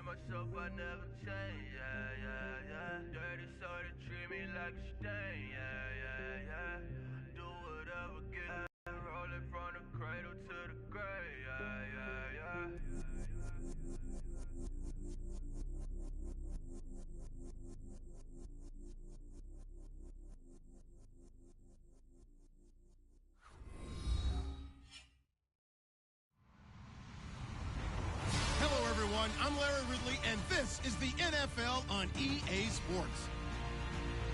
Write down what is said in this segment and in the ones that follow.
myself, I never change, yeah, yeah, yeah. Dirty soul to treat me like a stain, yeah, yeah, yeah. Do whatever, get rolling from the cradle to the grave, yeah, yeah, yeah. Hello, everyone. I'm Larry Ridley, and this is the NFL on EA Sports.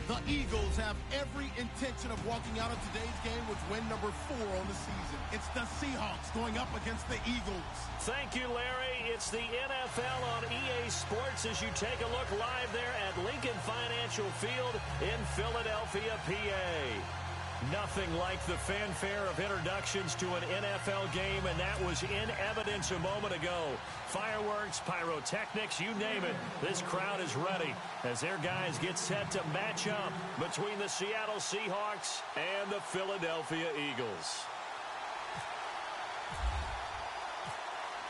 The Eagles have every intention of walking out of today's game with win number 4 on the season. It's the Seahawks going up against the Eagles. Thank you, Larry. It's the NFL on EA Sports as you take a look live there at Lincoln Financial Field in Philadelphia, PA. Nothing like the fanfare of introductions to an NFL game, and that was in evidence a moment ago. Fireworks, pyrotechnics, you name it. This crowd is ready as their guys get set to match up between the Seattle Seahawks and the Philadelphia Eagles.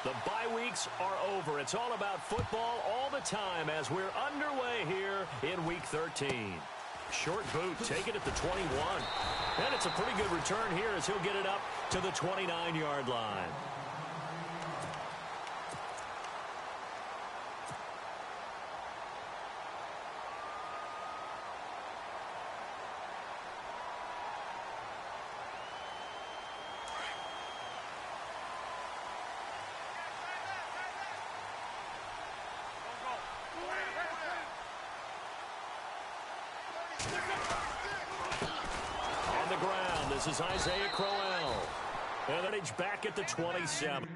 The bye weeks are over. It's all about football all the time as we're underway here in Week 13. Short boot, take it at the 21. And it's a pretty good return here as he'll get it up to the 29-yard line. On the ground, this is Isaiah Crowell. And then he's back at the 27.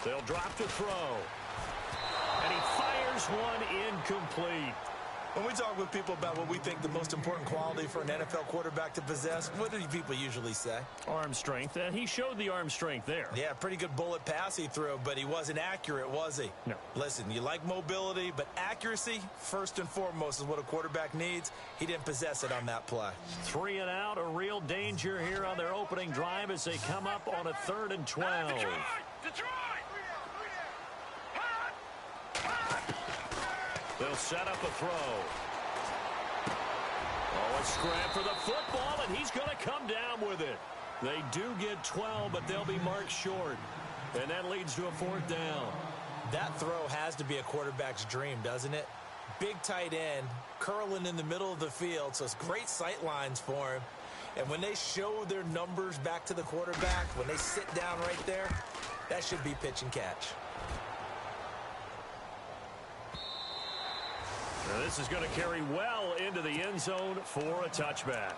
They'll drop to throw. And he fires one incomplete. When we talk with people about what we think the most important quality for an NFL quarterback to possess, what do people usually say? Arm strength, and he showed the arm strength there. Yeah, pretty good bullet pass he threw, but he wasn't accurate, was he? No. Listen, you like mobility, but accuracy, first and foremost, is what a quarterback needs. He didn't possess it on that play. 3 and out, a real danger here on their opening drive as they come up on a 3rd and 12. They'll set up a throw. Oh, a scrap for the football, and he's going to come down with it. They do get 12, but they'll be marked short. And that leads to a 4th down. That throw has to be a quarterback's dream, doesn't it? Big tight end, curling in the middle of the field, so it's great sight lines for him. And when they show their numbers back to the quarterback, when they sit down right there, that should be pitch and catch. Now this is going to carry well into the end zone for a touchback.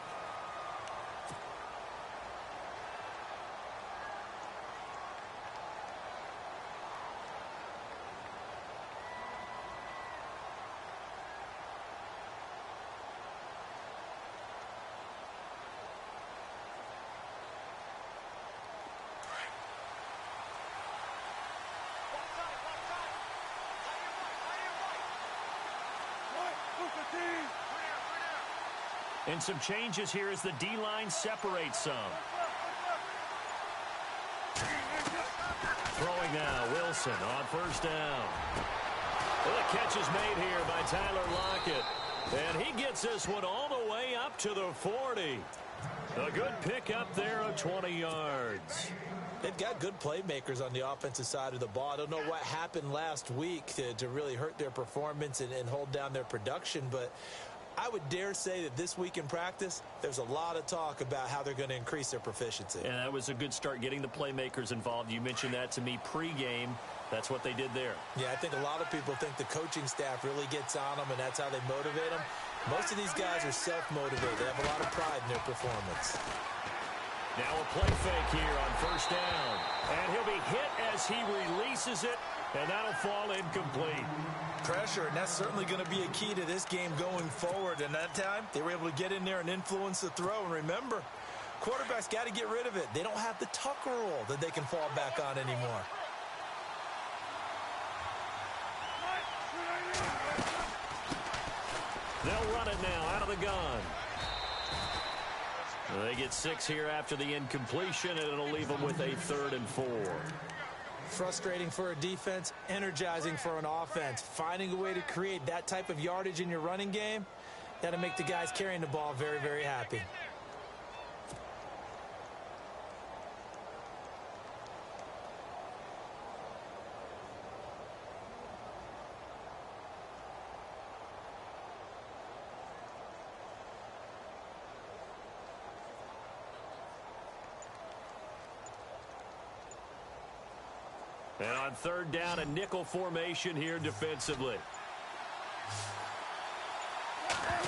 And some changes here as the D-line separates some. Throwing now, Wilson on 1st down. Well, the catch is made here by Tyler Lockett. And he gets this one all the way up to the 40. A good pick up there of 20 yards. They've got good playmakers on the offensive side of the ball. I don't know what happened last week to really hurt their performance and hold down their production, but I would dare say that this week in practice, there's a lot of talk about how they're going to increase their proficiency. And that was a good start, getting the playmakers involved. You mentioned that to me pregame. That's what they did there. Yeah, I think a lot of people think the coaching staff really gets on them, and that's how they motivate them. Most of these guys are self-motivated. They have a lot of pride in their performance. Now a play fake here on first down. And he'll be hit as he releases it, and that'll fall incomplete. Pressure, and that's certainly going to be a key to this game going forward. And that time, they were able to get in there and influence the throw. And remember, quarterbacks got to get rid of it. They don't have the Tucker rule that they can fall back on anymore. They'll run it now out of the gun. They get 6 here after the incompletion, and it'll leave them with a 3rd and 4. Frustrating for a defense, energizing for an offense. Finding a way to create that type of yardage in your running game, that'll make the guys carrying the ball very, very happy. And on 3rd down, a nickel formation here defensively.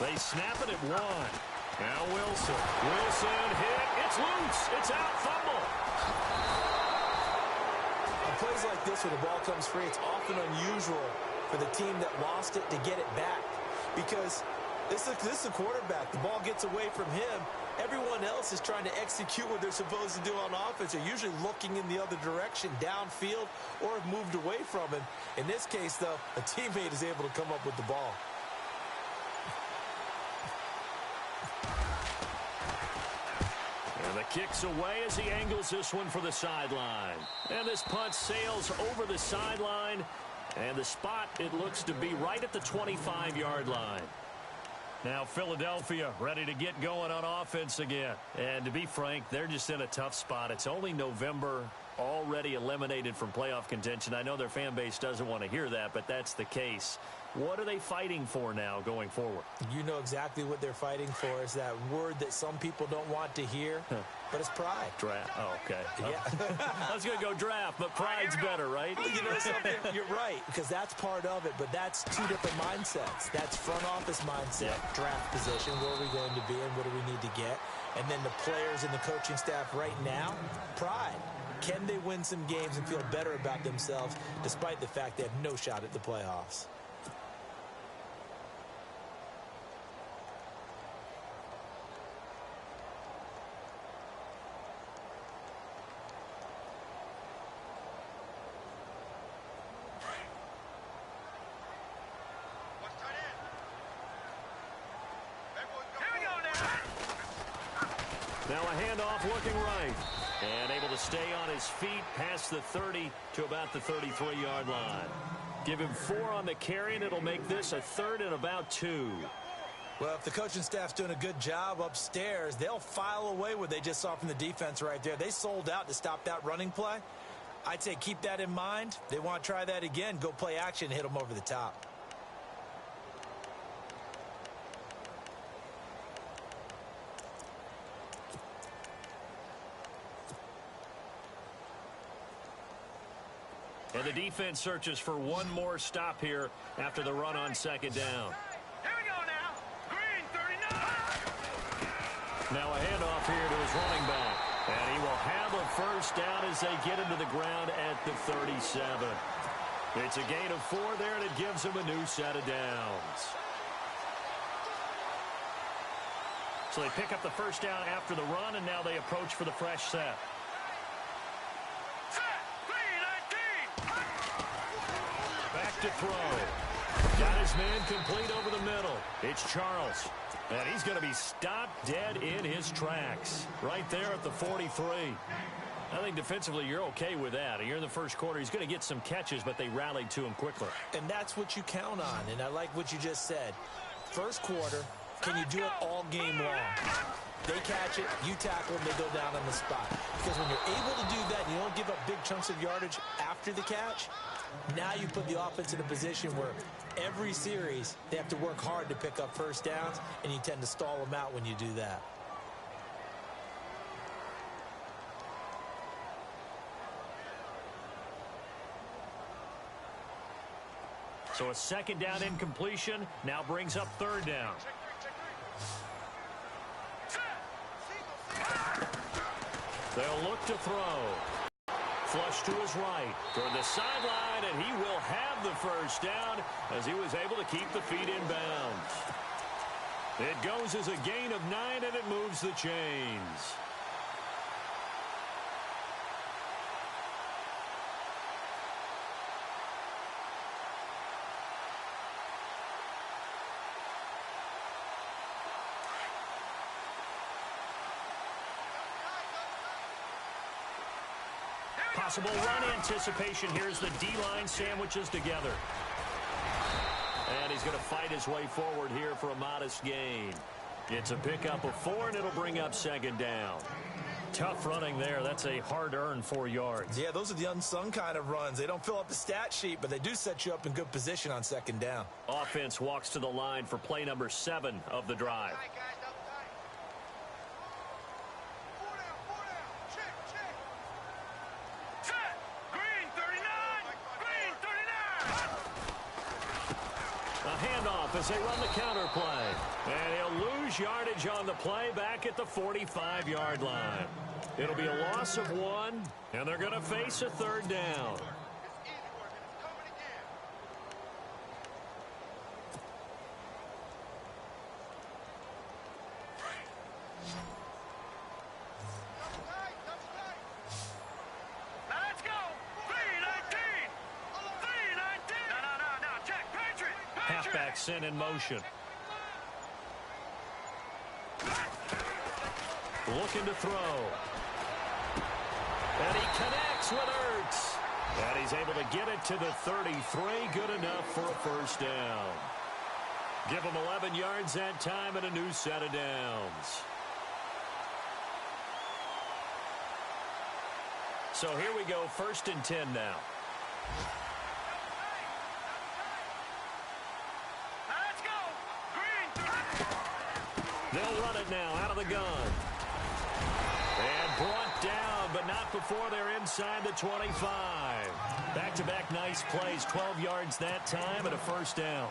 They snap it at 1. Now Wilson. Wilson hit. It's loose. It's out. Fumble. On plays like this where the ball comes free, it's often unusual for the team that lost it to get it back. Because this is a quarterback. The ball gets away from him. Everyone else is trying to execute what they're supposed to do on offense. They're usually looking in the other direction, downfield, or have moved away from him. In this case, though, a teammate is able to come up with the ball. And the kick's away as he angles this one for the sideline. And this punt sails over the sideline. And the spot, it looks to be right at the 25-yard line. Now Philadelphia ready to get going on offense again. And to be frank, they're just in a tough spot. It's only November, already eliminated from playoff contention. I know their fan base doesn't want to hear that, but that's the case. What are they fighting for now going forward? You know exactly what they're fighting for. Is that word that some people don't want to hear, but it's pride. Draft. Oh, okay. Yeah. I was going to go draft, but pride's better, right? You know something? You're right, because that's part of it, but that's two different mindsets. That's front office mindset, draft position, where are we going to be and what do we need to get? And then the players and the coaching staff right now, pride. Can they win some games and feel better about themselves despite the fact they have no shot at the playoffs? Now a handoff looking right. And able to stay on his feet past the 30 to about the 33-yard line. Give him 4 on the carry, and it'll make this a 3rd and about 2. Well, if the coaching staff's doing a good job upstairs, they'll file away what they just saw from the defense right there. They sold out to stop that running play. I'd say keep that in mind. They want to try that again. Go play action, hit them over the top. And the defense searches for one more stop here after the run on 2nd down. Here we go now. Green 39. Now a handoff here to his running back. And he will have a 1st down as they get him to the ground at the 37. It's a gain of 4 there, and it gives him a new set of downs. So they pick up the 1st down after the run, and now they approach for the fresh set. To throw. Got his man complete over the middle. It's Charles. And he's going to be stopped dead in his tracks. Right there at the 43. I think defensively you're okay with that. You're in the first quarter. He's going to get some catches, but they rallied to him quickly. And that's what you count on. And I like what you just said. First quarter, can you do it all game long? They catch it, you tackle them, they go down on the spot. Because when you're able to do that and you don't give up big chunks of yardage after the catch, now you put the offense in a position where every series they have to work hard to pick up first downs, and you tend to stall them out when you do that. So a second down incompletion now brings up third down. They'll look to throw. Flush to his right toward the sideline, and he will have the first down as he was able to keep the feet in bounds. It goes as a gain of 9, and it moves the chains. Possible run anticipation here as the D-line sandwiches together. And he's going to fight his way forward here for a modest gain. It's a pickup of 4, and it'll bring up second down. Tough running there. That's a hard-earned 4 yards. Yeah, those are the unsung kind of runs. They don't fill up the stat sheet, but they do set you up in good position on second down. Offense walks to the line for play number 7 of the drive. As they run the counter play. And he'll lose yardage on the play back at the 45-yard line. It'll be a loss of 1, and they're going to face a third down. Halfback sent in motion. Looking to throw. And he connects with Ertz. And he's able to get it to the 33. Good enough for a first down. Give him 11 yards that time and a new set of downs. So here we go, 1st and 10 now. They'll run it now out of the gun. And brought down, but not before they're inside the 25. Back-to-back nice plays, 12 yards that time and a first down.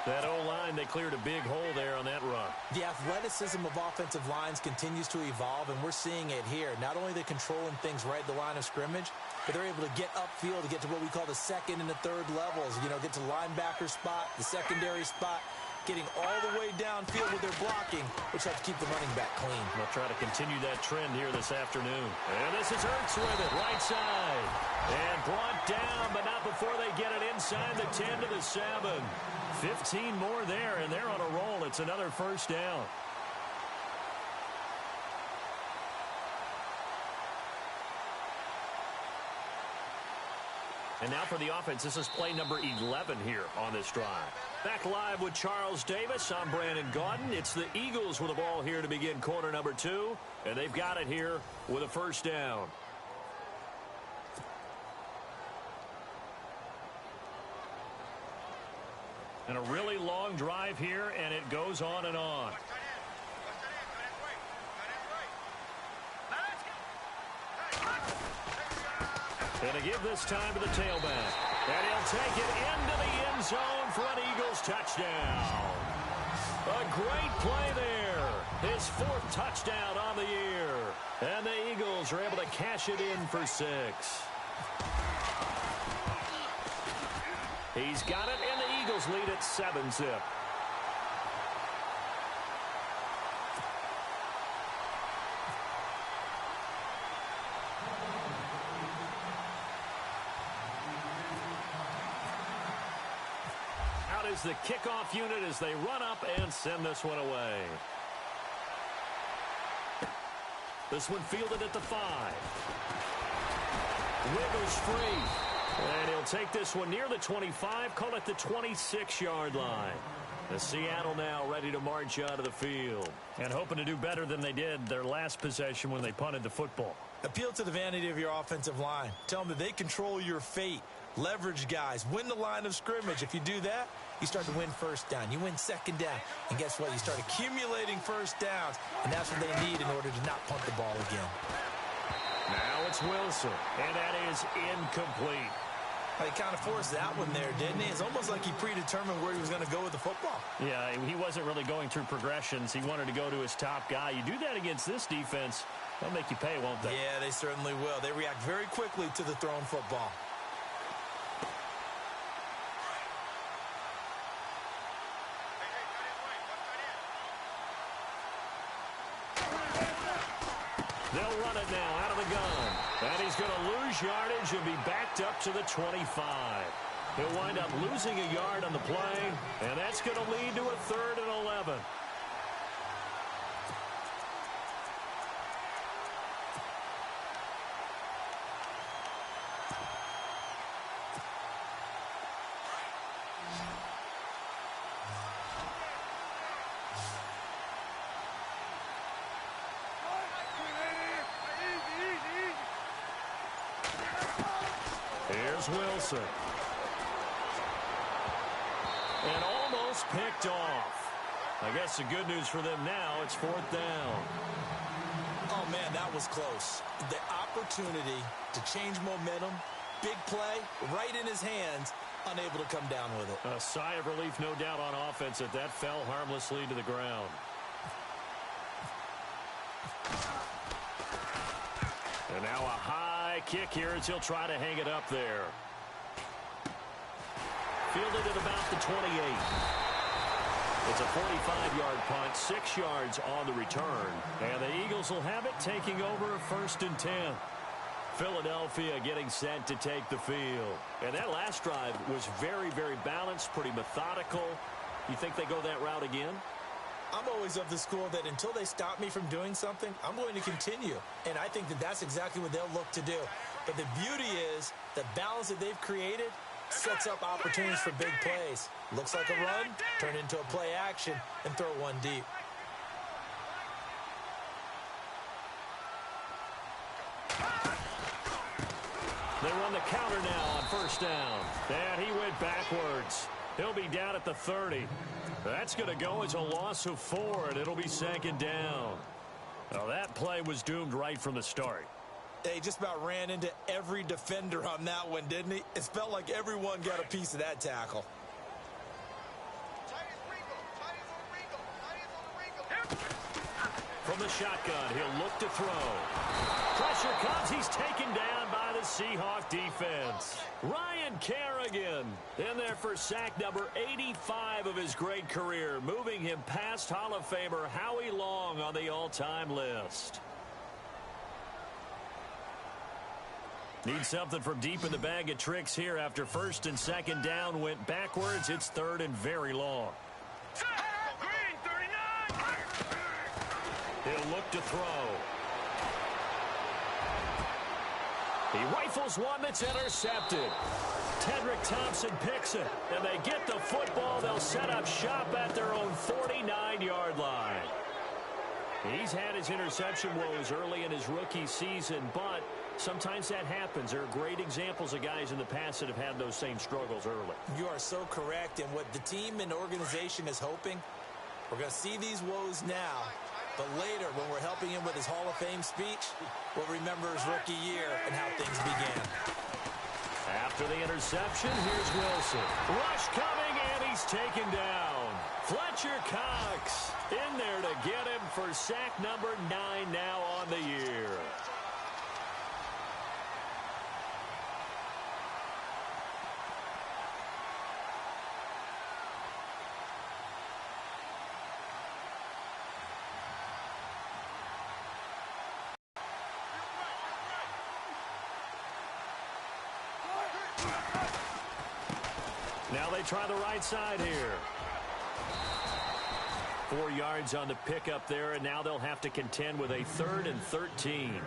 That O-line, they cleared a big hole there on that run. The athleticism of offensive lines continues to evolve, and we're seeing it here. Not only are they controlling things right at the line of scrimmage, but they're able to get upfield to get to what we call the second and the third levels. You know, get to linebacker spot, the secondary spot, getting all the way downfield with their blocking, which helps keep the running back clean. They'll try to continue that trend here this afternoon. And this is Ertz with it, right side. And brought down, but not before they get it inside the 10 to the 7. 15 more there, and they're on a roll. It's another first down. And now for the offense, this is play number 11 here on this drive. Back live with Charles Davis. I'm Brandon Gaudin. It's the Eagles with the ball here to begin quarter number 2. And they've got it here with a first down. And a really long drive here, and it goes on and on. And to give this time to the tailback. And he'll take it into the end zone for an Eagles touchdown. A great play there. His 4th touchdown on the year. And the Eagles are able to cash it in for 6. He's got it, and the Eagles lead at 7-zip. Out is the kickoff unit as they run up and send this one away. This one fielded at the 5. Wiggles free. And he'll take this one near the 25, call it the 26-yard line. The Seattle now ready to march out of the field. And hoping to do better than they did their last possession when they punted the football. Appeal to the vanity of your offensive line. Tell them that they control your fate. Leverage guys. Win the line of scrimmage. If you do that, you start to win first down. You win second down. And guess what? You start accumulating first downs. And that's what they need in order to not punt the ball again. Now it's Wilson. And that is incomplete. He kind of forced that one there, didn't he? It's almost like he predetermined where he was going to go with the football. Yeah, he wasn't really going through progressions. He wanted to go to his top guy. You do that against this defense, they'll make you pay, won't they? Yeah, they certainly will. They react very quickly to the thrown football. They'll run it now out of the gun. And he's going to lose yardage and be backed up to the 25. He'll wind up losing a yard on the play, and that's going to lead to a 3rd and 11. Here's Wilson. And almost picked off. I guess the good news for them now, it's 4th down. Oh, man, that was close. The opportunity to change momentum, big play, right in his hands, unable to come down with it. A sigh of relief, no doubt, on offense that fell harmlessly to the ground. And now a high kick here as he'll try to hang it up there. Fielded at about the 28. It's a 45-yard punt, 6 yards on the return. And the Eagles will have it, taking over a 1st and 10. Philadelphia getting set to take the field. And that last drive was very, very balanced, pretty methodical. You think they go that route again? I'm always of the school that until they stop me from doing something, I'm going to continue. And I think that that's exactly what they'll look to do. But the beauty is the balance that they've created sets up opportunities for big plays. Looks like a run, turn into a play action, and throw one deep. They run the counter now on 1st down. And he went backwards. He'll be down at the 30. That's going to go as a loss of 4, and it'll be 2nd down. Well, that play was doomed right from the start. He just about ran into every defender on that one, didn't he? It felt like everyone got a piece of that tackle. From the shotgun, he'll look to throw. Pressure comes. He's taken down by the Seahawk defense. Ryan Kerrigan in there for sack number 85 of his great career, moving him past Hall of Famer Howie Long on the all-time list. Need something from deep in the bag of tricks here after 1st and 2nd down went backwards. It's 3rd and very long. He'll look to throw. He rifles one that's intercepted. Tedrick Thompson picks it, and they get the football. They'll set up shop at their own 49-yard line. He's had his interception woes early in his rookie season, but sometimes that happens. There are great examples of guys in the past that have had those same struggles early. You are so correct, and what the team and organization is hoping, we're going to see these woes now, but later when we're helping him with his Hall of Fame speech, we'll remember his rookie year and how things began. After the interception, here's Wilson. Rush coming, and he's taken down. Fletcher Cox in there to get him for sack number 9 now on the year. Now they try the right side here. 4 yards on the pickup there, and now they'll have to contend with a 3rd and 13.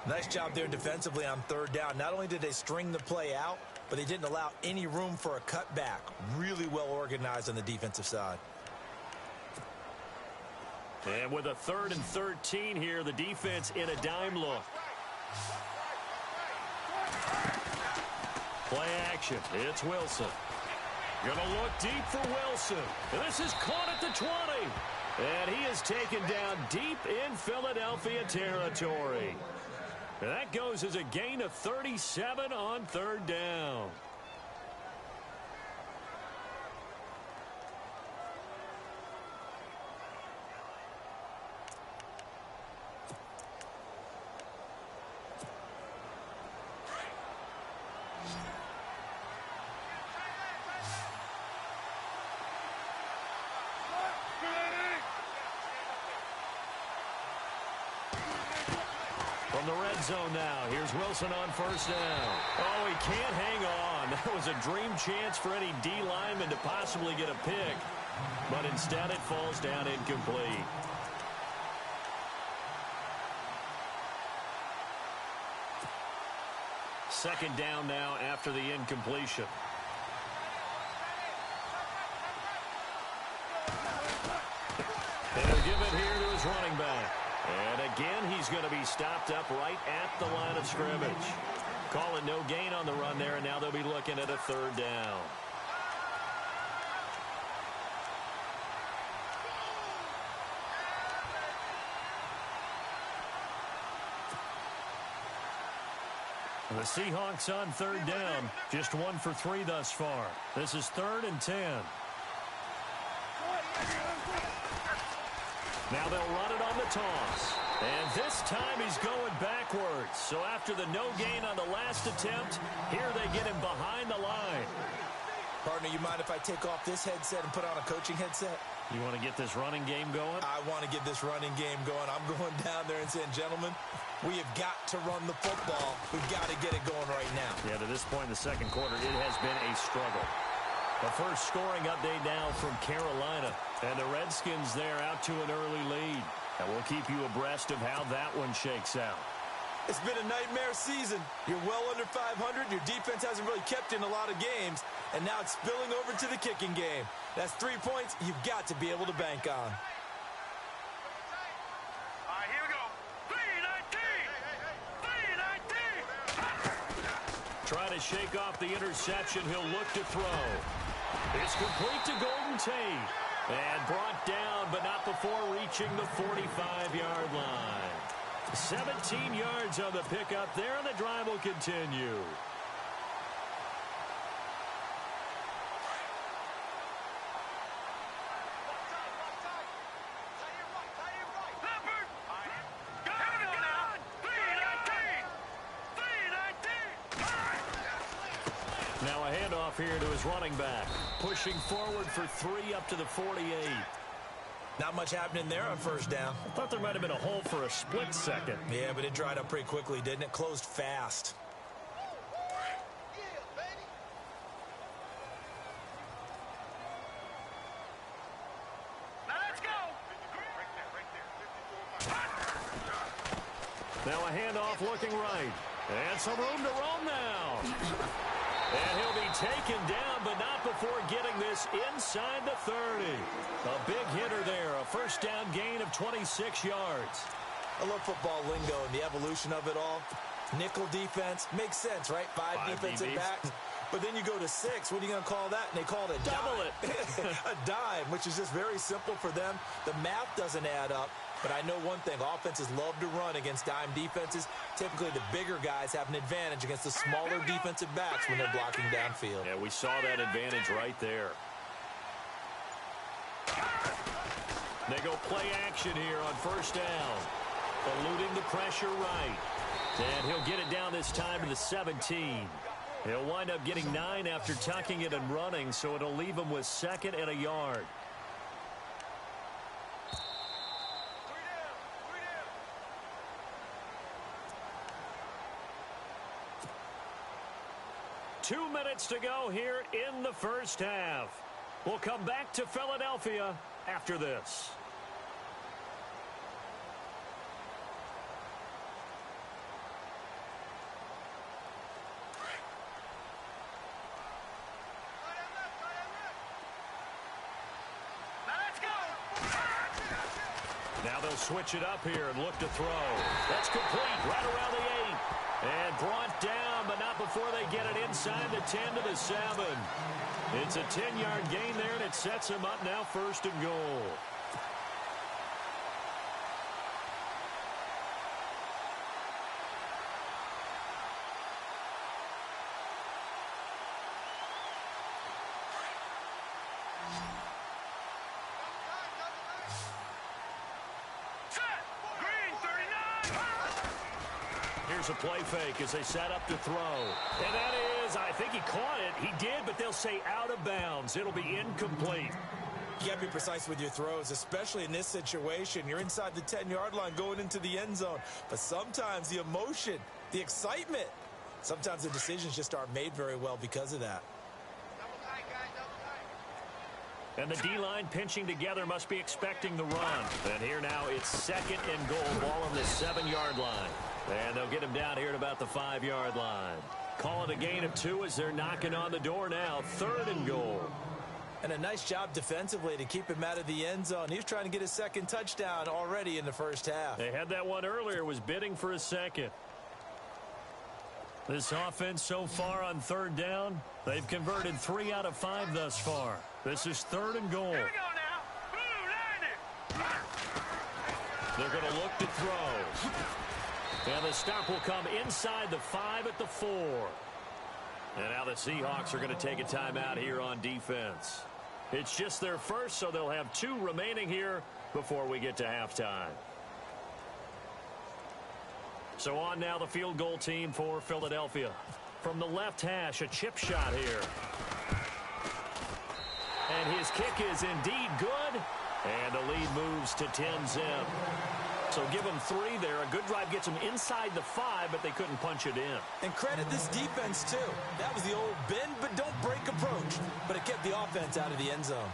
Nice job there defensively on 3rd down. Not only did they string the play out, but they didn't allow any room for a cutback. Really well organized on the defensive side. And with a 3rd and 13 here, the defense in a dime look. Play action. It's Wilson. Gonna look deep for Wilson. And this is caught at the 20. And he is taken down deep in Philadelphia territory. And that goes as a gain of 37 on third down. From the red zone now, here's Wilson on first down. Oh, he can't hang on. That was a dream chance for any D lineman to possibly get a pick, but instead it falls down incomplete. Second down now after the incompletion. And he'll give it here to his running back. And again, he's going to be stopped up right at the line of scrimmage. Calling no gain on the run there, and now they'll be looking at a third down. The Seahawks on third down, just 1 for 3 thus far. This is 3rd and 10. Now they'll run it on the toss. And this time he's going backwards. So after the no gain on the last attempt, here they get him behind the line. Partner, you mind if I take off this headset and put on a coaching headset? You want to get this running game going? I want to get this running game going. I'm going down there and saying, gentlemen, we have got to run the football. We've got to get it going right now. Yeah, to this point in the second quarter, it has been a struggle. The first scoring update now from Carolina. And the Redskins there out to an early lead. And we'll keep you abreast of how that one shakes out. It's been a nightmare season. You're well under 500. Your defense hasn't really kept in a lot of games. And now it's spilling over to the kicking game. That's 3 points you've got to be able to bank on. All right, here we go. 3-19. Trying to shake off the interception. He'll look to throw. It's complete to Golden Tate. And brought down, but not before reaching the 45-yard line. 17 yards on the pickup there, and the drive will continue. Now a handoff here to his running back. Pushing forward for 3 up to the 48. Not much happening there on first down. I thought there might have been a hole for a split second. Yeah, but it dried up pretty quickly, didn't it? Closed fast. Now let's go. Now a handoff looking right. And some room to roam now. And he'll be taken down, but not before getting this inside the 30. A big hitter there, a first down gain of 26 yards. I love football lingo and the evolution of it all. Nickel defense makes sense, right? 5 defensive backs. But then you go to 6. What are you going to call that? And they call it a double dime. A dime, which is just very simple for them. The math doesn't add up. But I know one thing. Offenses love to run against dime defenses. Typically, the bigger guys have an advantage against the smaller defensive backs when they're blocking downfield. Yeah, we saw that advantage right there. They go play action here on first down. Eluding the pressure right. And he'll get it down this time to the 17. He'll wind up getting 9 after tucking it and running, so it'll leave him with 2nd and a yard. Two minutes to go here in the first half. We'll come back to Philadelphia after this. Now they'll switch it up here and look to throw. That's complete right around the 8. And brought down, but not before before they get it inside the 10 to the 7. It's a 10-yard gain there, and it sets them up now 1st and goal. Here's a play fake as they set up to throw. And that is, I think he caught it. He did, but they'll say out of bounds. It'll be incomplete. You got to be precise with your throws, especially in this situation. You're inside the 10-yard line going into the end zone. But sometimes the emotion, the excitement, sometimes the decisions just aren't made very well because of that. And the D-line pinching together must be expecting the run. And here now it's 2nd and goal, ball on the 7-yard line. And they'll get him down here at about the 5-yard line. Call it a gain of 2 as they're knocking on the door now. 3rd and goal. And a nice job defensively to keep him out of the end zone. He was trying to get his 2nd touchdown already in the first half. They had that one earlier, was bidding for a 2nd. This offense so far on 3rd down, they've converted 3 out of 5 thus far. This is 3rd and goal. Here we go now. Blue, line it. They're going to look to throw. And the stop will come inside the 5 at the 4. And now the Seahawks are going to take a timeout here on defense. It's just their first, so they'll have 2 remaining here before we get to halftime. So on now the field goal team for Philadelphia. From the left hash, a chip shot here. And his kick is indeed good. And the lead moves to 10-zip. So give them 3 there. A good drive gets them inside the 5, but they couldn't punch it in. And credit this defense, too. That was the old bend but don't break approach. But it kept the offense out of the end zone.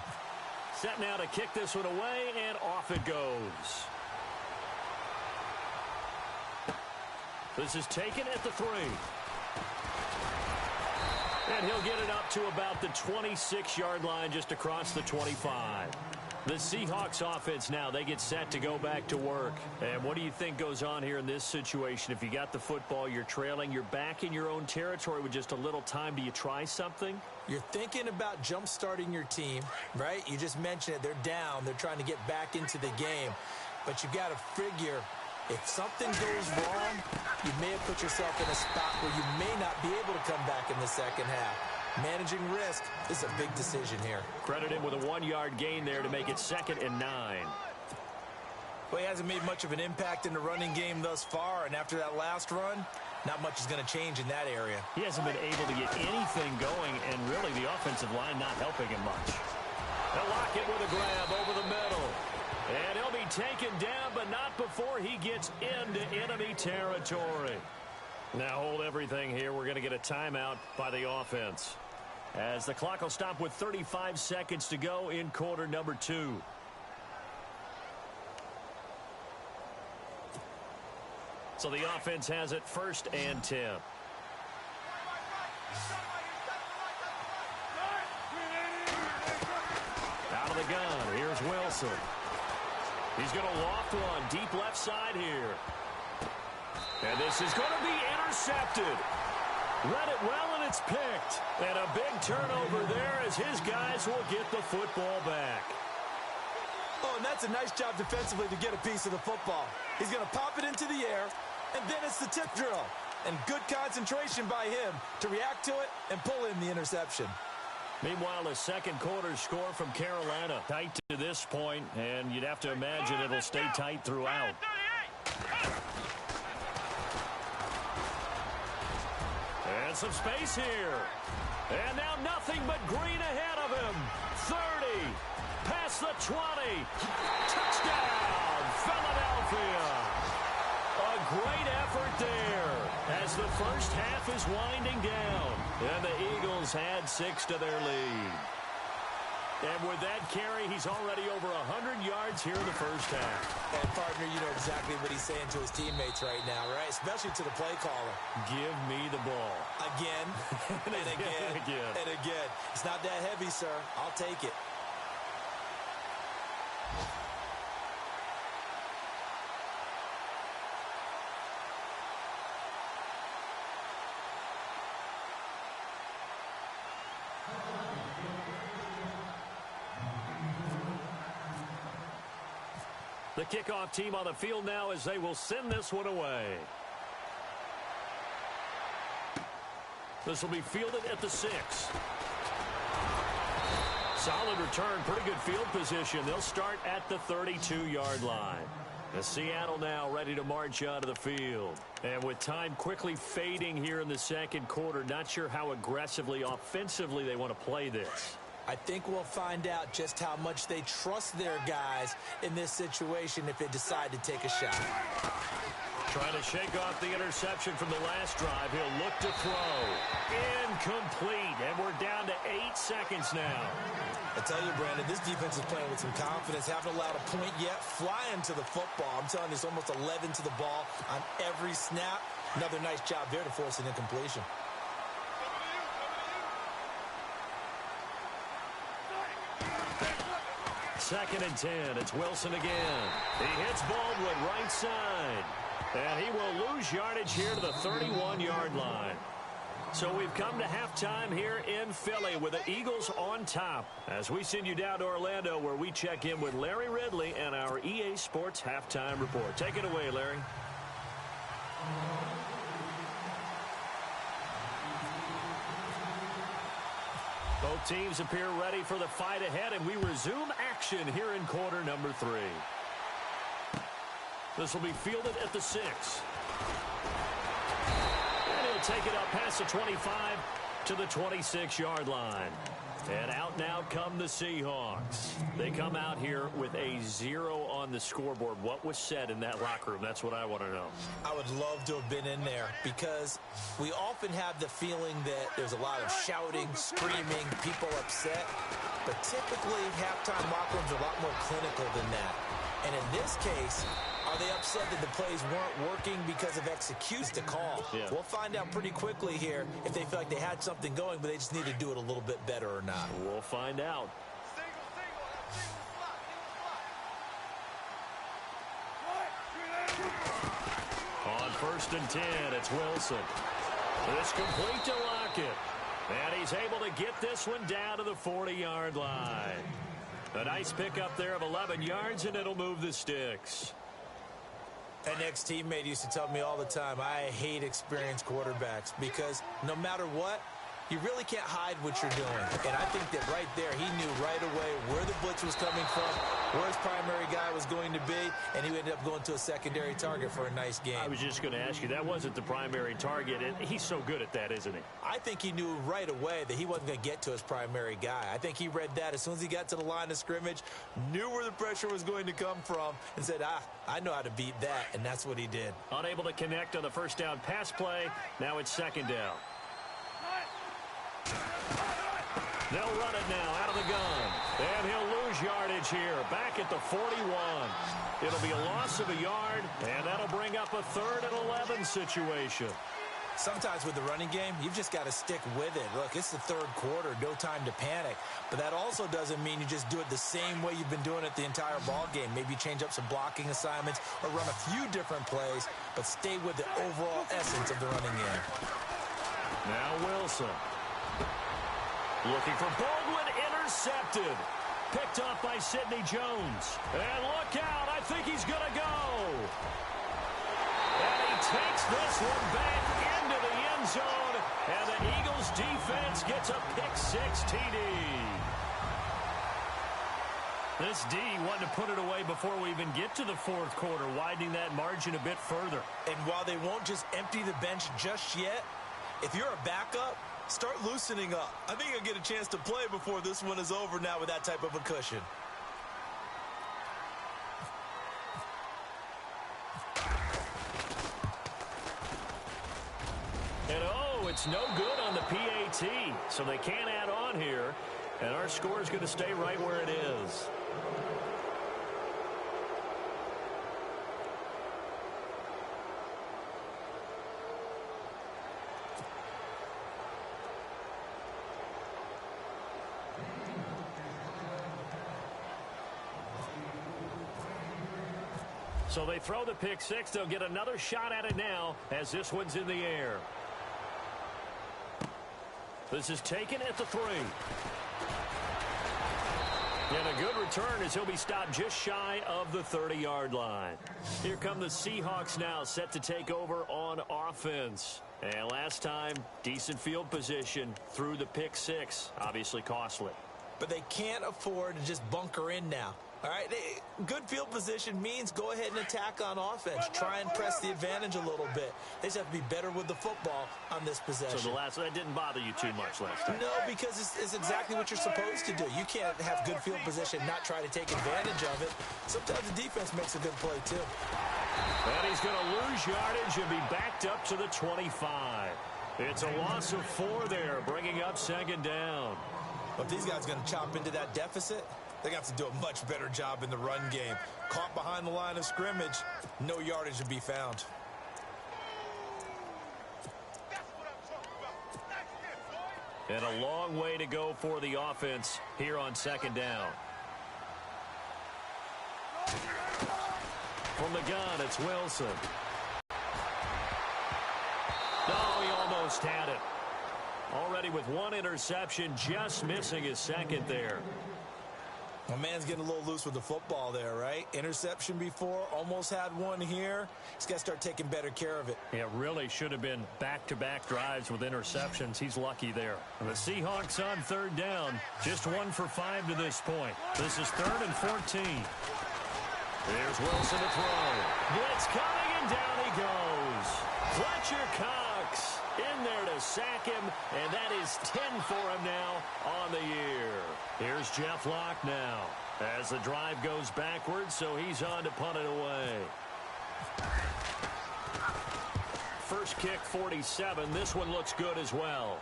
Set now to kick this one away, and off it goes. This is taken at the 3. And he'll get it up to about the 26-yard line, just across the 25. The Seahawks offense now, they get set to go back to work. And what do you think goes on here in this situation? If you got the football, you're trailing, you're back in your own territory with just a little time. Do you try something? You're thinking about jump-starting your team, right? You just mentioned it. They're down. They're trying to get back into the game. But you got to figure, if something goes wrong, you may have put yourself in a spot where you may not be able to come back in the second half. Managing risk is a big decision here. Credit him with a 1-yard gain there to make it 2nd and 9. Well, he hasn't made much of an impact in the running game thus far, and after that last run, not much is going to change in that area. He hasn't been able to get anything going, and really the offensive line not helping him much. They'll lock it with a grab over the middle. And he'll be taken down, but not before he gets into enemy territory. Now hold everything here. We're going to get a timeout by the offense, as the clock will stop with 35 seconds to go in quarter number 2. So the offense has it 1st and 10. Out of the gun, here's Wilson. He's going to loft one deep left side here. And this is going to be intercepted. Read it well, and it's picked. And a big turnover there as his guys will get the football back. Oh, and that's a nice job defensively to get a piece of the football. He's going to pop it into the air, and then it's the tip drill. And good concentration by him to react to it and pull in the interception. Meanwhile, the second quarter score from Carolina. Tight to this point, and you'd have to imagine it'll stay tight throughout. And some space here. And now nothing but green ahead of him. 30. Past the 20. Touchdown, Philadelphia. A great effort there as the first half is winding down. And the Eagles had 6 to their lead. And with that carry, he's already over 100 yards here in the first half. And, partner, you know exactly what he's saying to his teammates right now, right? Especially to the play caller. Give me the ball. Again, and again, and again. It's not that heavy, sir. I'll take it. The kickoff team on the field now as they will send this one away. This will be fielded at the 6. Solid return, pretty good field position. They'll start at the 32-yard line. The Seattle now ready to march onto the field. And with time quickly fading here in the second quarter, not sure how aggressively, offensively they want to play this. I think we'll find out just how much they trust their guys in this situation if they decide to take a shot. Trying to shake off the interception from the last drive. He'll look to throw. Incomplete. And we're down to 8 seconds now. I tell you, Brandon, this defense is playing with some confidence. Haven't allowed a point yet. Flying to the football. I'm telling you, it's almost 11 to the ball on every snap. Another nice job there to force an incompletion. Second and 10. It's Wilson again. He hits Baldwin right side. And he will lose yardage here to the 31-yard line. So we've come to halftime here in Philly with the Eagles on top. As we send you down to Orlando where we check in with Larry Ridley and our EA Sports Halftime Report. Take it away, Larry. Both teams appear ready for the fight ahead, and we resume action here in quarter number 3. This will be fielded at the 6. And he'll take it up past the 25 to the 26-yard line. And out now come the Seahawks. They come out here with a 0 on the scoreboard. What was said in that locker room? That's what I want to know. I would love to have been in there because we often have the feeling that there's a lot of shouting, screaming, people upset. But typically, halftime locker rooms are a lot more clinical than that. And in this case, are they upset that the plays weren't working because of execution to call? Yeah. We'll find out pretty quickly here if they feel like they had something going, but they just need to do it a little bit better or not. We'll find out. On first and 10, it's Wilson. It's complete to Lockett. And he's able to get this one down to the 40-yard line. A nice pickup there of 11 yards, and it'll move the sticks. An ex-teammate used to tell me all the time, I hate experienced quarterbacks because no matter what, you really can't hide what you're doing. And I think that right there, he knew right away where the blitz was coming from, where his primary guy was going to be, and he ended up going to a secondary target for a nice game. I was just going to ask you, that wasn't the primary target, and he's so good at that, isn't he? I think he knew right away that he wasn't going to get to his primary guy. I think he read that as soon as he got to the line of scrimmage, knew where the pressure was going to come from, and said, I know how to beat that, and that's what he did. Unable to connect on the first down pass play. Now it's second down. They'll run it now out of the gun. And he'll lose yardage here. Back at the 41. It'll be a loss of a yard, and that'll bring up a 3rd and 11 situation. Sometimes with the running game, you've just got to stick with it. Look, it's the 3rd quarter, no time to panic. But that also doesn't mean you just do it the same way you've been doing it the entire ball game. Maybe change up some blocking assignments or run a few different plays, but stay with the overall essence of the running game. Now Wilson. Looking for Baldwin, intercepted. Picked off by Sidney Jones. And look out, I think he's going to go. And he takes this one back into the end zone. And the Eagles defense gets a pick-6 TD. This D wanted to put it away before we even get to the 4th quarter, widening that margin a bit further. And while they won't just empty the bench just yet, if you're a backup, start loosening up. I think you'll get a chance to play before this one is over now with that type of a cushion. And oh, it's no good on the PAT. So they can't add on here. And our score is going to stay right where it is. So they throw the pick-6. They'll get another shot at it now as this one's in the air. This is taken at the 3. And a good return as he'll be stopped just shy of the 30-yard line. Here come the Seahawks now, set to take over on offense. And last time, decent field position through the pick six. Obviously costly. But they can't afford to just bunker in now. All right, good field position means go ahead and attack on offense. Try and press the advantage a little bit. They just have to be better with the football on this possession. So that didn't bother you too much last time? No, because it's exactly what you're supposed to do. You can't have good field position, not try to take advantage of it. Sometimes the defense makes a good play, too. And he's going to lose yardage and be backed up to the 25. It's a loss of 4 there, bringing up second down. But these guys are going to chop into that deficit. They got to do a much better job in the run game. Caught behind the line of scrimmage, no yardage to be found. And a long way to go for the offense here on second down. From the gun, it's Wilson. Oh, he almost had it. Already with 1 interception, just missing his second there. My man's getting a little loose with the football there, right? Interception before, almost had one here. He's got to start taking better care of it. It really should have been back-to-back drives with interceptions. He's lucky there. And the Seahawks on third down, just 1 for 5 to this point. This is 3rd and 14. There's Wilson to throw. Blitz coming, and down he goes. Fletcher Cox in there to sack him, and that is 10 for him now on the year. Here's Jeff Locke now as the drive goes backwards, so he's on to punt it away. First kick, 47. This one looks good as well.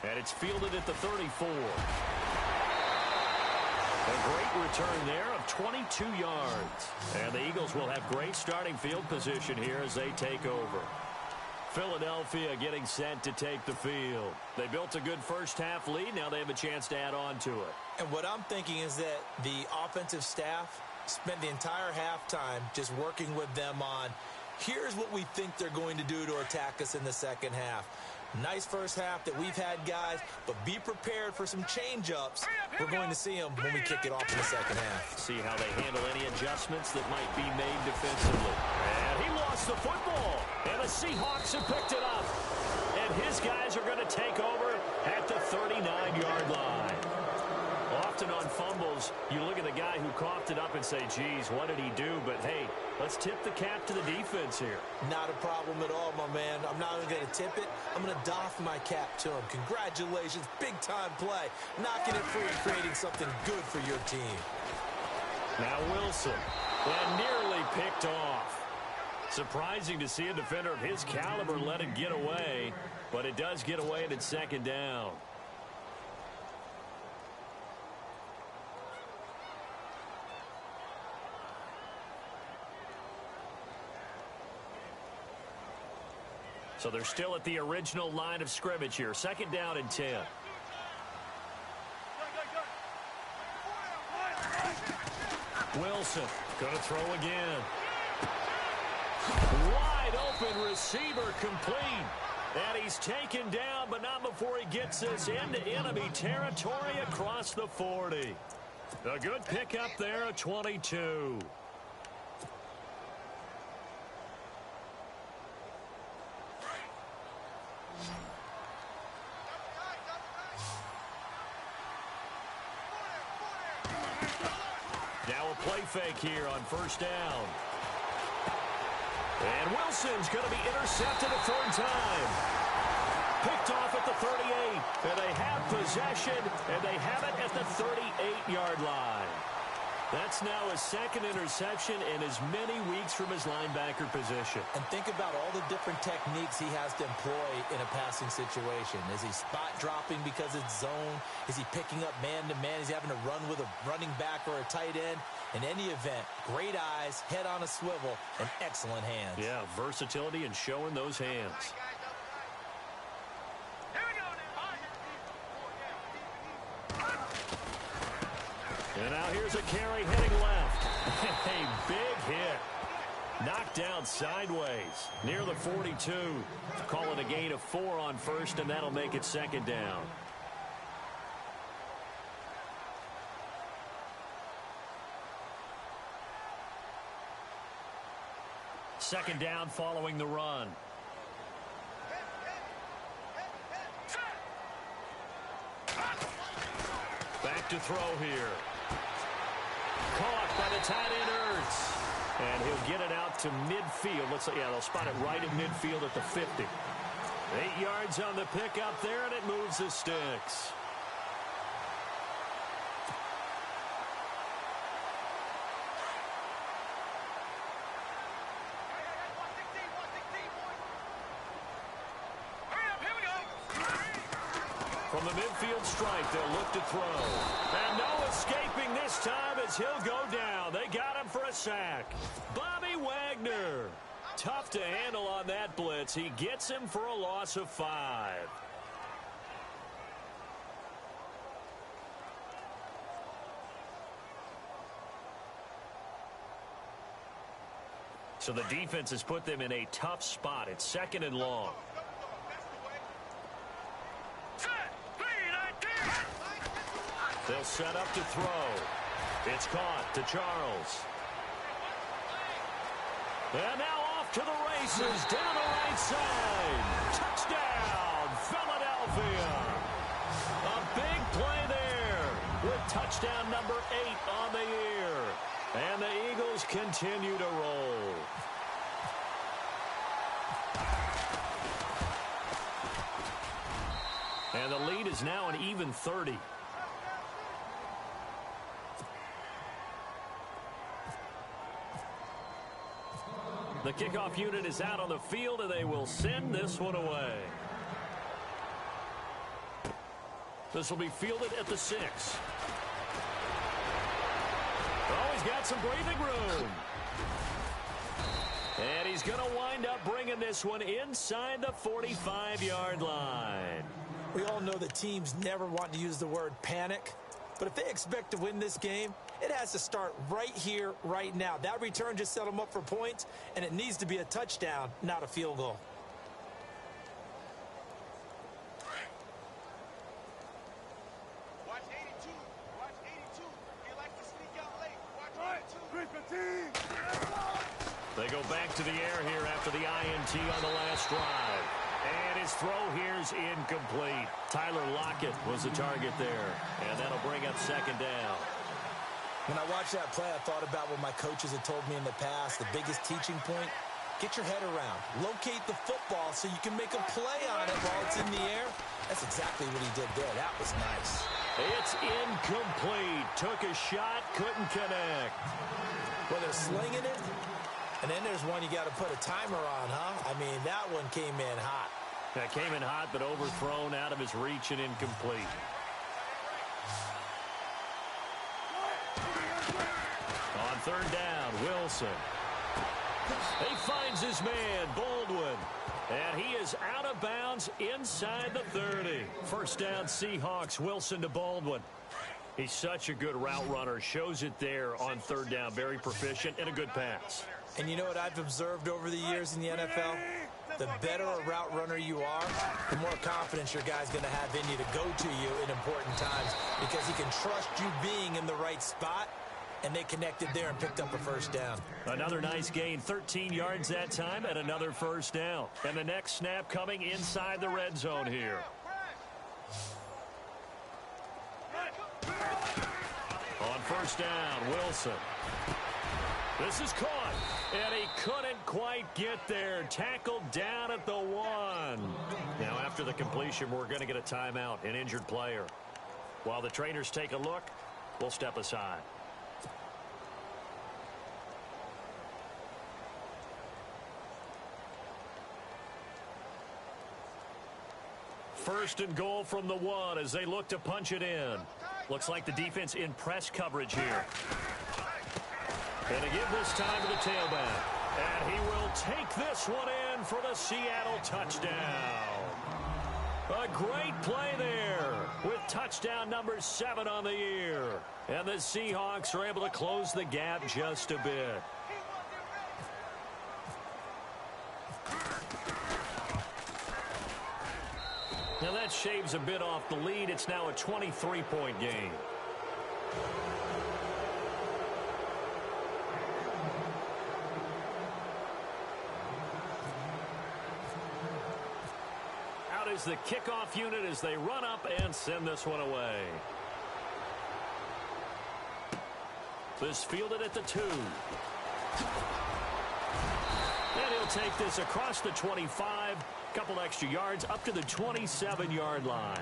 And it's fielded at the 34. A great return there of 22 yards. And the Eagles will have great starting field position here as they take over. Philadelphia getting set to take the field. They built a good first-half lead. Now they have a chance to add on to it. And what I'm thinking is that the offensive staff spent the entire halftime just working with them on, here's what we think they're going to do to attack us in the second half. Nice first half that we've had, guys, but be prepared for some change-ups. We're going to see them when we kick it off in the second half. See how they handle any adjustments that might be made defensively. And he lost the football, and the Seahawks have picked it up. And his guys are going to take over at the 39-yard line. Often on fumbles, you look at the guy who coughed it up and say, geez, what did he do? But, hey, let's tip the cap to the defense here. Not a problem at all, my man. I'm not even going to tip it. I'm going to doff my cap to him. Congratulations, big-time play. Knocking it free, creating something good for your team. Now Wilson, and nearly picked off. Surprising to see a defender of his caliber let it get away, but it does get away and it's second down. So they're still at the original line of scrimmage here. Second down and 10. Wilson going to throw again. Wide open receiver complete. And he's taken down, but not before he gets this into enemy territory across the 40. A good pickup there at 22. Now a play fake here on first down. And Wilson's going to be intercepted a third time. Picked off at the 38. And they have possession, and they have it at the 38-yard line. That's now his second interception in as many weeks from his linebacker position. And think about all the different techniques he has to employ in a passing situation. Is he spot dropping because it's zone? Is he picking up man-to-man? Is he having to run with a running back or a tight end? In any event, great eyes, head on a swivel, and excellent hands. Yeah, versatility and showing those hands. And now here's a carry heading left. A big hit. Knocked down sideways near the 42. Call it a gain of 4 on first, and that'll make it second down. Second down following the run. Back to throw here. Caught by the tight end Ertz. And he'll get it out to midfield. They'll spot it right at midfield at the 50. 8 yards on the pickup there, and it moves the sticks. From the midfield strike, they'll look to throw. And no escaping this time as he'll go down. They got him for a sack. Bobby Wagner. Tough to handle on that blitz. He gets him for a loss of 5. So the defense has put them in a tough spot. It's 2nd and long. They'll set up to throw. It's caught to Charles. And now off to the races, down the right side. Touchdown, Philadelphia. A big play there with touchdown number 8 on the year. And the Eagles continue to roll. And the lead is now an even 30. The kickoff unit is out on the field, and they will send this one away. This will be fielded at the 6. Oh, he's got some breathing room. And he's going to wind up bringing this one inside the 45-yard line. We all know that teams never want to use the word panic. But if they expect to win this game, it has to start right here, right now. That return just set them up for points, and it needs to be a touchdown, not a field goal. Watch 82. Watch 82. He likes to sneak out late. Watch 82. They go back to the air here after the INT on the last drive. And his throw here's incomplete. Tyler Lockett was the target there. And that'll bring up 2nd down. When I watched that play, I thought about what my coaches had told me in the past. The biggest teaching point, get your head around. Locate the football so you can make a play on it while it's in the air. That's exactly what he did there. That was nice. It's incomplete. Took a shot, couldn't connect. Well, they're slinging it. And then there's one you got to put a timer on, huh? I mean, that one came in hot. That came in hot, but overthrown out of his reach and incomplete. On 3rd down, Wilson. He finds his man, Baldwin. And he is out of bounds inside the 30. First down, Seahawks. Wilson to Baldwin. He's such a good route runner. Shows it there on 3rd down. Very proficient and a good pass. And you know what I've observed over the years in the NFL? The better a route runner you are, the more confidence your guy's going to have in you to go to you in important times because he can trust you being in the right spot, and they connected there and picked up a first down. Another nice gain, 13 yards that time, and another first down. And the next snap coming inside the red zone here. On first down, Wilson. This is caught, and he couldn't quite get there. Tackled down at the 1. Now, after the completion, we're going to get a timeout, an injured player. While the trainers take a look, we'll step aside. First and goal from the 1 as they look to punch it in. Looks like the defense in press coverage here. And to give this time to the tailback. And he will take this one in for the Seattle touchdown. A great play there with touchdown number 7 on the year. And the Seahawks are able to close the gap just a bit. Now that shaves a bit off the lead. It's now a 23-point game. is the kickoff unit as they run up and send this one away. This fielded at the 2. And he'll take this across the 25. Couple extra yards up to the 27-yard line.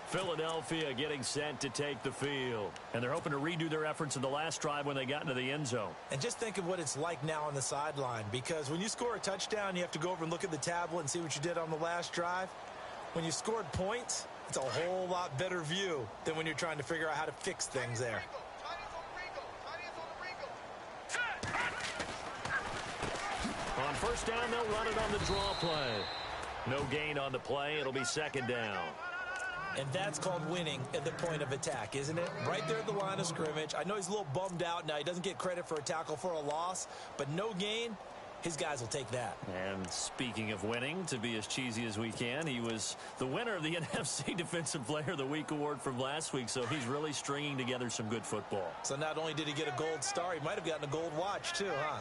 Philadelphia getting set to take the field. And they're hoping to redo their efforts in the last drive when they got into the end zone. And just think of what it's like now on the sideline, because when you score a touchdown, you have to go over and look at the tablet and see what you did on the last drive. When you scored points, it's a whole lot better view than when you're trying to figure out how to fix things there. On first down, they'll run it on the draw play. No gain on the play. It'll be second down. And that's called winning at the point of attack, isn't it? Right there at the line of scrimmage. I know he's a little bummed out now. He doesn't get credit for a tackle for a loss, but no gain, his guys will take that. And speaking of winning, to be as cheesy as we can, he was the winner of the NFC Defensive Player of the Week award from last week, so he's really stringing together some good football. So not only did he get a gold star, he might have gotten a gold watch too, huh?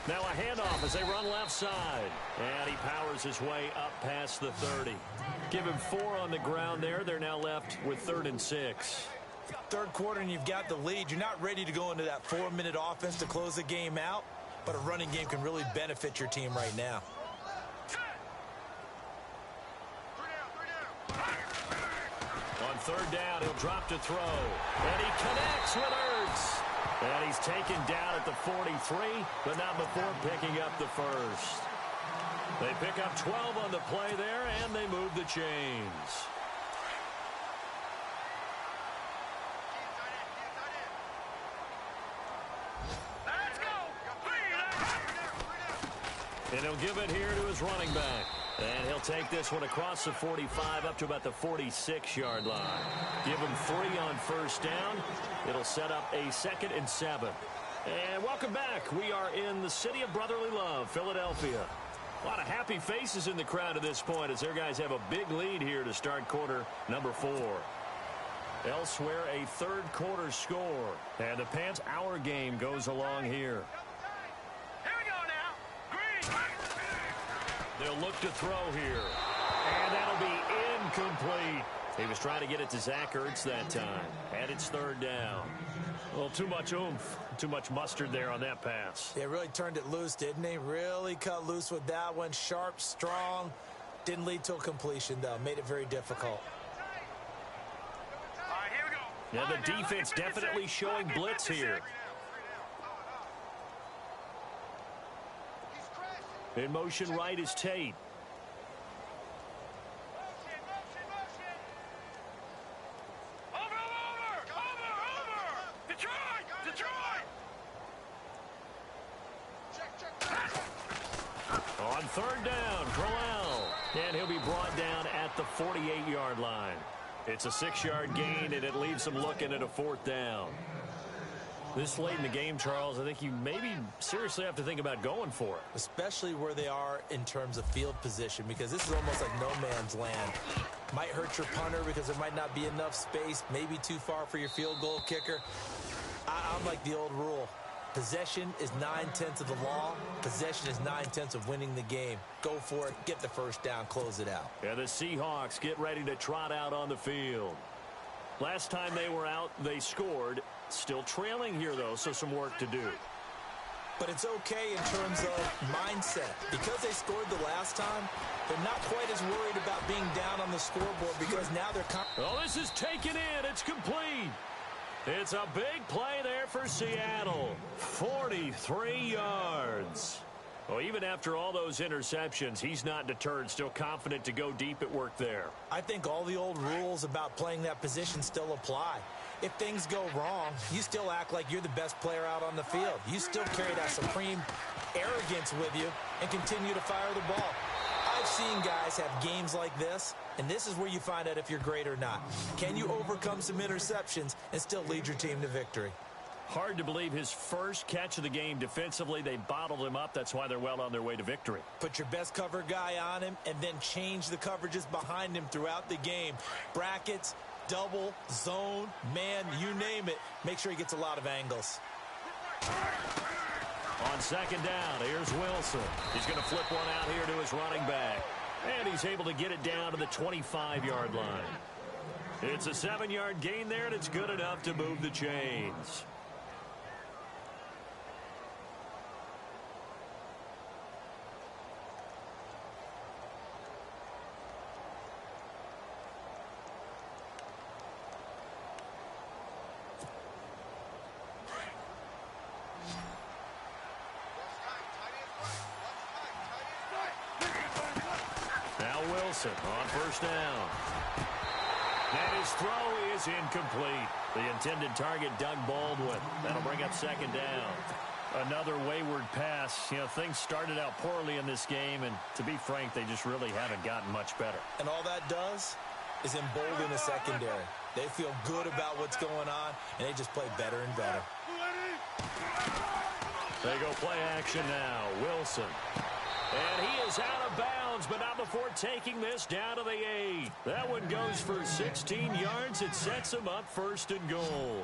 Now a handoff as they run left side. And he powers his way up past the 30. Give him 4 on the ground there. They're now left with 3rd and 6. Third quarter and you've got the lead. You're not ready to go into that 4-minute offense to close the game out, but a running game can really benefit your team right now. On third down, he'll drop to throw. And he connects with Ertz. And he's taken down at the 43, but not before picking up the first. They pick up 12 on the play there, and they move the chains. And he'll give it here to his running back. And he'll take this one across the 45 up to about the 46-yard line. Give him 3 on first down. It'll set up a 2nd and 7. And welcome back. We are in the city of brotherly love, Philadelphia. A lot of happy faces in the crowd at this point as their guys have a big lead here to start quarter number 4. Elsewhere, a third quarter score. And the Pants, our game goes along here. They'll look to throw here. And that'll be incomplete. He was trying to get it to Zach Ertz that time. And it's third down. Well, too much oomph. Too much mustard there on that pass. They really turned it loose, didn't they? Really cut loose with that one. Sharp, strong. Didn't lead to a completion, though. Made it very difficult. All right, here we go. Now the defense definitely showing blitz here. In motion right is Tate. Over. Detroit. On third down, Crowell. And he'll be brought down at the 48-yard line. It's a 6-yard gain, and it leaves them looking at a 4th down. This late in the game, Charles, I think you maybe seriously have to think about going for it. Especially where they are in terms of field position, because this is almost like no man's land. Might hurt your punter because there might not be enough space, maybe too far for your field goal kicker. I'm like the old rule. Possession is 9/10 of the law. Possession is 9/10 of winning the game. Go for it, get the first down, close it out. And the Seahawks get ready to trot out on the field. Last time they were out, they scored. Still trailing here, though, so some work to do. But it's okay in terms of mindset. Because they scored the last time, they're not quite as worried about being down on the scoreboard because now they're... Oh, this is taken in. It's complete. It's a big play there for Seattle. 43 yards. Well, even after all those interceptions, he's not deterred, still confident to go deep at work there. I think all the old rules about playing that position still apply. If things go wrong, you still act like you're the best player out on the field. You still carry that supreme arrogance with you and continue to fire the ball. I've seen guys have games like this, and this is where you find out if you're great or not. Can you overcome some interceptions and still lead your team to victory? Hard to believe his first catch of the game defensively. They bottled him up. That's why they're well on their way to victory. Put your best cover guy on him and then change the coverages behind him throughout the game. Brackets, double, zone, man, you name it. Make sure he gets a lot of angles. On second down, here's Wilson. He's going to flip one out here to his running back. And he's able to get it down to the 25-yard line. It's a 7-yard gain there, and it's good enough to move the chains. Now Wilson on first down. And his throw is incomplete. The intended target, Doug Baldwin. That'll bring up second down. Another wayward pass. You know, things started out poorly in this game, and to be frank, they just really haven't gotten much better. And all that does is embolden the secondary. They feel good about what's going on, and they just play better and better. They go play action now. Wilson. And he is out of bounds, but not before taking this down to the 8. That one goes for 16 yards. It sets him up first and goal.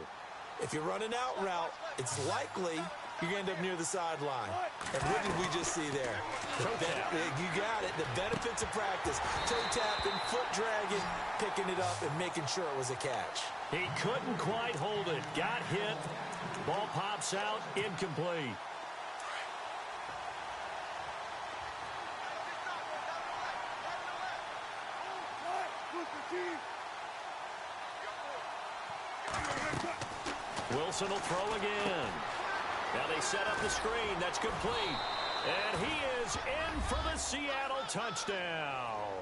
If you run an out route, it's likely you're going to end up near the sideline. And what did we just see there? You got it. The benefits of practice. Toe tapping, foot dragging, picking it up, and making sure it was a catch. He couldn't quite hold it. Got hit. Ball pops out. Incomplete. Wilson will throw again. Now they set up the screen. That's complete. And he is in for the Seattle touchdown.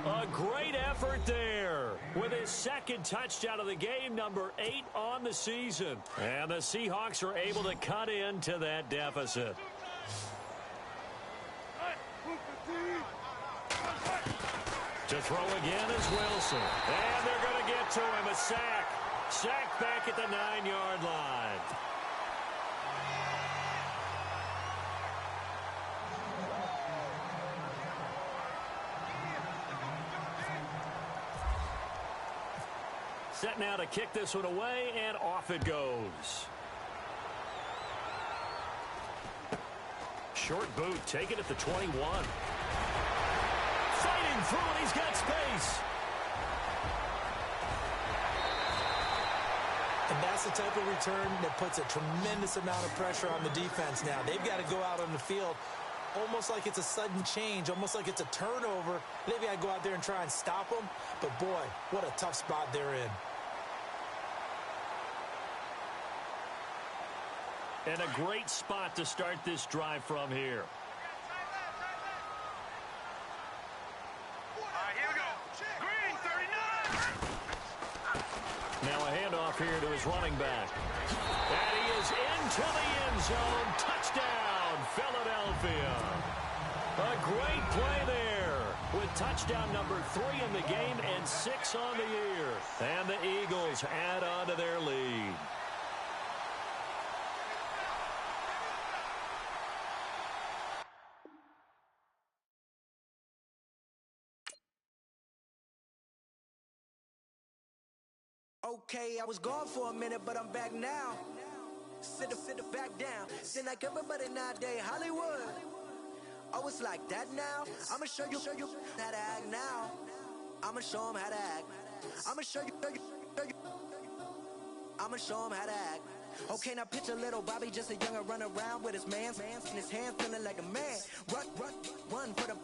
A great effort there with his second touchdown of the game, number 8 on the season. And the Seahawks are able to cut into that deficit. To throw again is Wilson. And they're going to get to him. A sack. Sack back at the 9-yard line. Set now to kick this one away, and off it goes. Short boot, take it at the 21. Fighting through, and he's got space. And that's the type of return that puts a tremendous amount of pressure on the defense now. They've got to go out on the field almost like it's a sudden change, almost like it's a turnover. They've got to go out there and try and stop them. But, boy, what a tough spot they're in. And a great spot to start this drive from here. Here we go. Green, 39. Now a handoff here to his running back. And he is into the end zone. Touchdown, Philadelphia. A great play there with touchdown number 3 in the game and 6 on the year. And the Eagles add on to their lead. Okay, I was gone for a minute, but I'm back now. Sit back down. Seem like everybody nowadays, Hollywood. Oh, it's like that now? I'ma show you how to act now. I'ma show them how to act. I'ma show you. I'ma show them how to act. Okay, now picture little Bobby, just a younger run around with his man in his hand, feeling like a man. Run for the